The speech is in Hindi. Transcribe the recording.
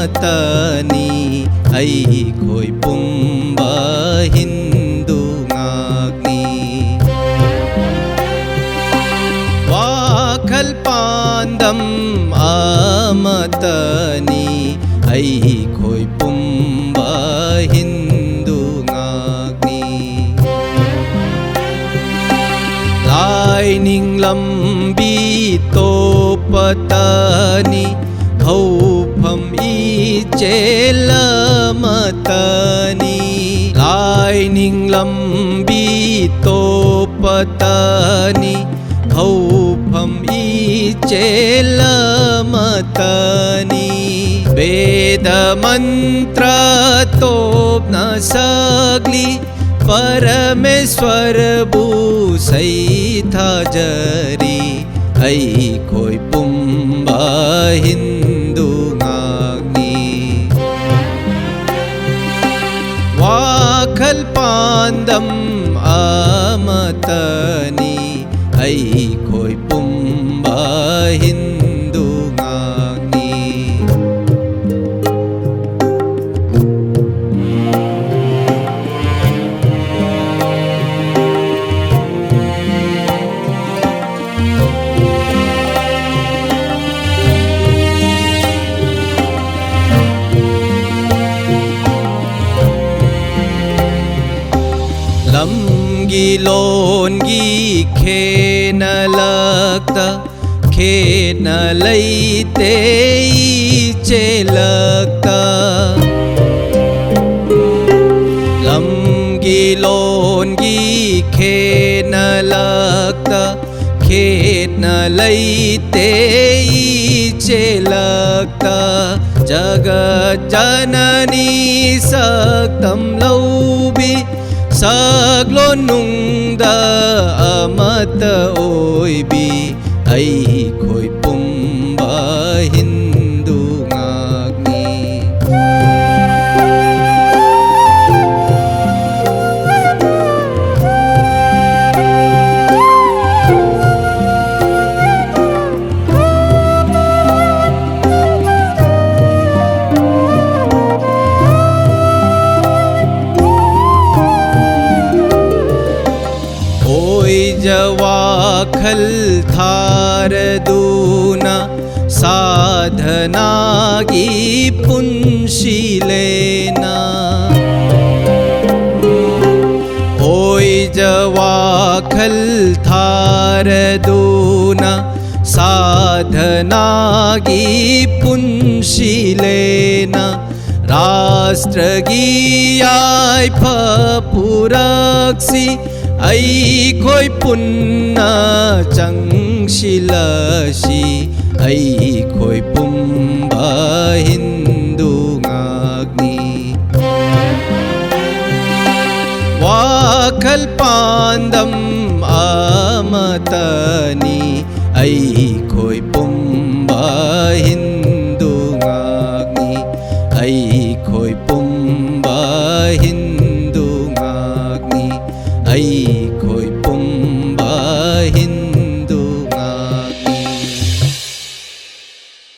amatani ay ko'y pumbahin dungagni wakal pandam amatani ay ko'y pumbahin dungagni laining lambi to patani haupham ichelamatani laining lambi to patani haupham ichelamatani veda mantra top na sagli परमेश्वर बूसै था जरी ऐ कोई पुम्बा हिंदू नाग्नि वाखल पांदम आमतनी ऐ कोई पुम्बा हिंदू नाग्नि लमगी लोनगी खेन लगता खेन लैते ईचे लगता लमगी लोनगी खेन लगता खेन लैते ईचे लगता जगत जननी सक्तम लौबी saglo nungda amat oibi ay ko'y pumba hindu ngagni जवाखल Thar दूना साधना की पुंशीलेना ओय जवाखल थार दूना साधना की पुंशीलेना राष्ट्र गीयाय फपुरक्सी ऐ कोई पुन्ना चंगशिलशी ऐ कोई पुम्बा हिंदू नाग्नि वाखल पांदम आमतनी ऐ कोई पुम्बा